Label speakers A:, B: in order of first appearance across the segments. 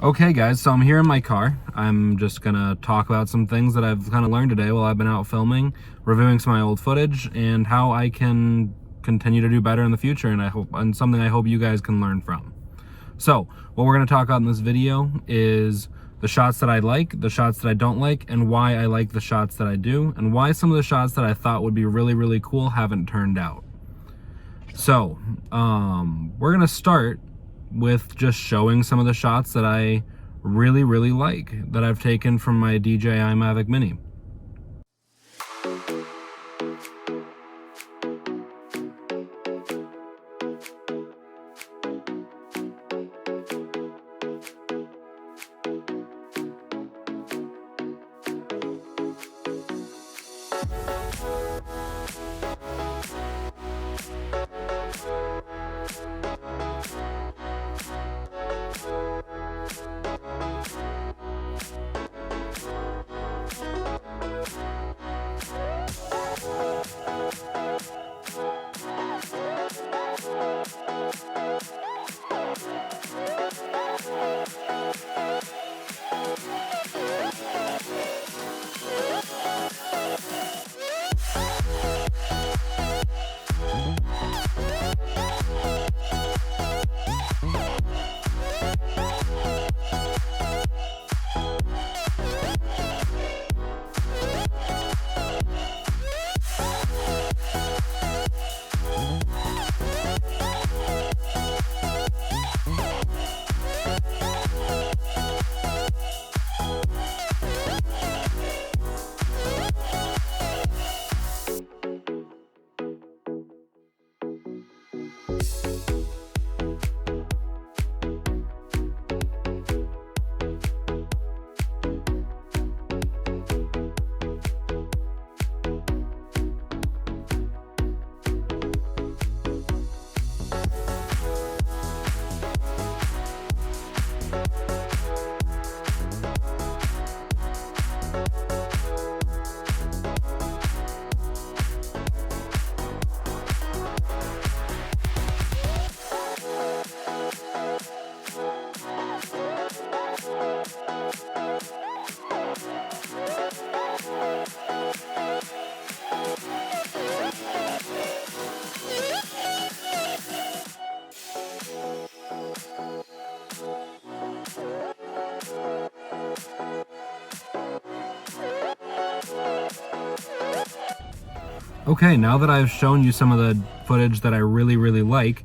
A: Okay guys, so I'm here in my car. I'm just gonna talk about some things that I've kind of learned today while I've been out filming, reviewing some of my old footage, and how I can continue to do better in the future, and something I hope you guys can learn from. So, what we're gonna talk about in this video is the shots that I like, the shots that I don't like, and why I like the shots that I do, and why some of the shots that I thought would be really, really cool haven't turned out. So, we're gonna start with just showing some of the shots that I really, really like that I've taken from my DJI Mavic Mini. Okay, now that I've shown you some of the footage that I really, really like,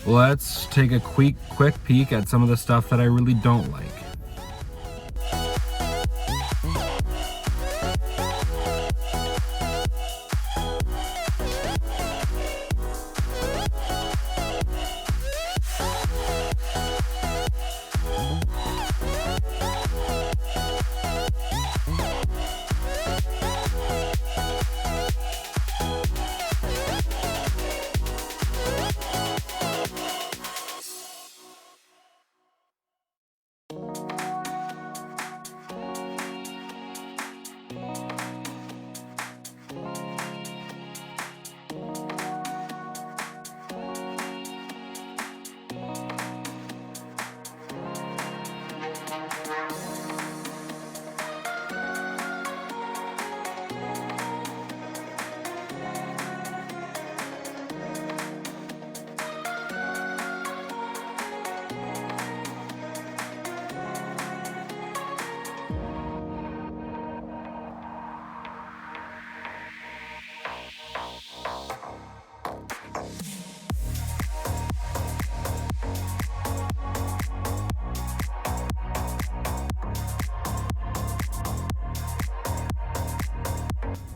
A: let's take a quick peek at some of the stuff that I really don't like.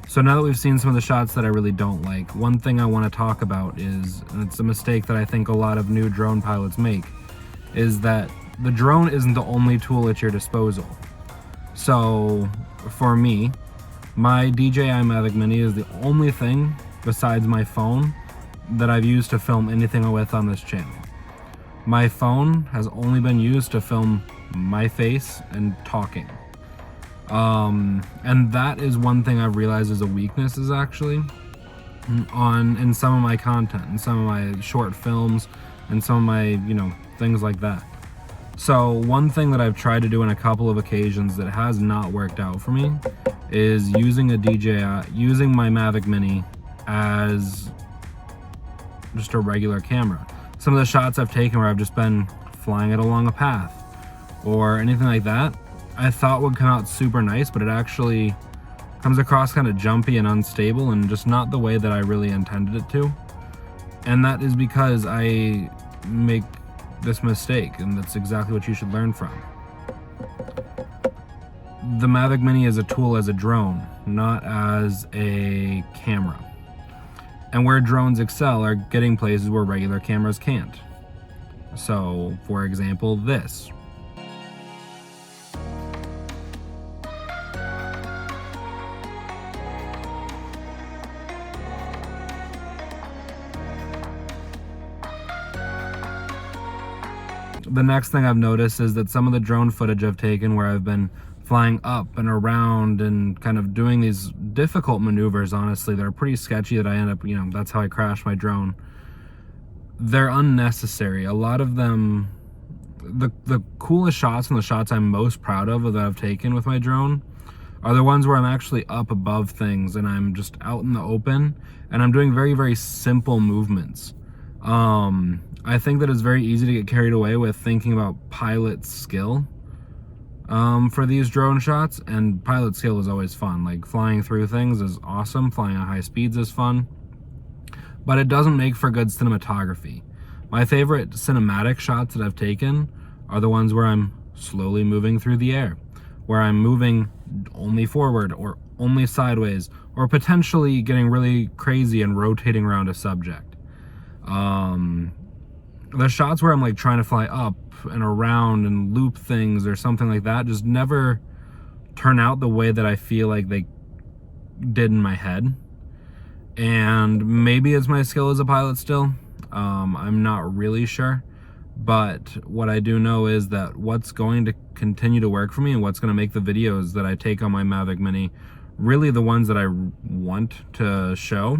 A: So now that we've seen some of the shots that I really don't like, one thing I want to talk about is, and it's a mistake that I think a lot of new drone pilots make, is that the drone isn't the only tool at your disposal. So for me, my DJI Mavic Mini is the only thing besides my phone that I've used to film anything with on this channel. My phone has only been used to film my face and talking. And that is one thing I've realized is a weakness, is actually in some of my content, in some of my short films, and some of my, things like that. So one thing that I've tried to do on a couple of occasions that has not worked out for me is using my Mavic Mini as just a regular camera. Some of the shots I've taken where I've just been flying it along a path or anything like that, I thought would come out super nice, but it actually comes across kind of jumpy and unstable and just not the way that I really intended it to. And that is because I make this mistake, and that's exactly what you should learn from. The Mavic Mini is a tool as a drone, not as a camera. And where drones excel are getting places where regular cameras can't. So, for example, this. The next thing I've noticed is that some of the drone footage I've taken where I've been flying up and around and kind of doing these difficult maneuvers, honestly, that are pretty sketchy, that I end up, that's how I crash my drone. They're unnecessary. A lot of them, the coolest shots and the shots I'm most proud of that I've taken with my drone are the ones where I'm actually up above things and I'm just out in the open and I'm doing very, very simple movements. I think that it's very easy to get carried away with thinking about pilot skill for these drone shots, and pilot skill is always fun. Like, flying through things is awesome, flying at high speeds is fun, but it doesn't make for good cinematography. My favorite cinematic shots that I've taken are the ones where I'm slowly moving through the air, where I'm moving only forward or only sideways, or potentially getting really crazy and rotating around a subject. The shots where I'm like trying to fly up and around and loop things or something like that just never turn out the way that I feel like they did in my head. And maybe it's my skill as a pilot still. I'm not really sure. But what I do know is that what's going to continue to work for me and what's going to make the videos that I take on my Mavic Mini really the ones that I want to show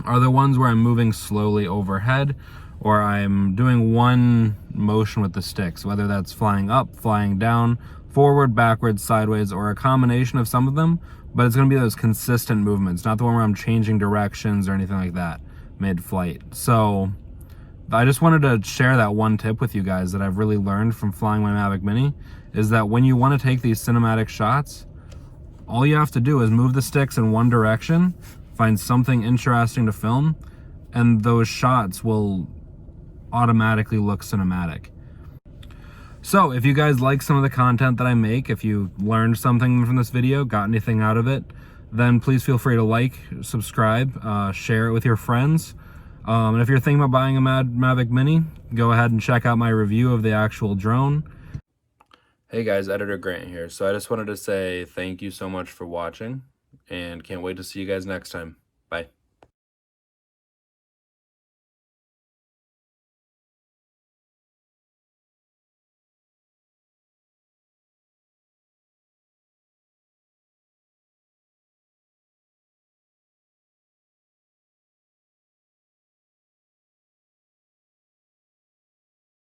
A: are the ones where I'm moving slowly overhead, or I'm doing one motion with the sticks, whether that's flying up, flying down, forward, backwards, sideways, or a combination of some of them, but it's going to be those consistent movements, not the one where I'm changing directions or anything like that mid-flight. So I just wanted to share that one tip with you guys that I've really learned from flying my Mavic Mini, is that when you want to take these cinematic shots, all you have to do is move the sticks in one direction, find something interesting to film, and those shots will automatically look cinematic. So if you guys like some of the content that I make, if you learned something from this video, got anything out of it, then please feel free to like, subscribe, share it with your friends. And if you're thinking about buying a Mavic Mini, go ahead and check out my review of the actual drone. Hey guys, Editor Grant here. So I just wanted to say thank you so much for watching, and can't wait to see you guys next time. Bye.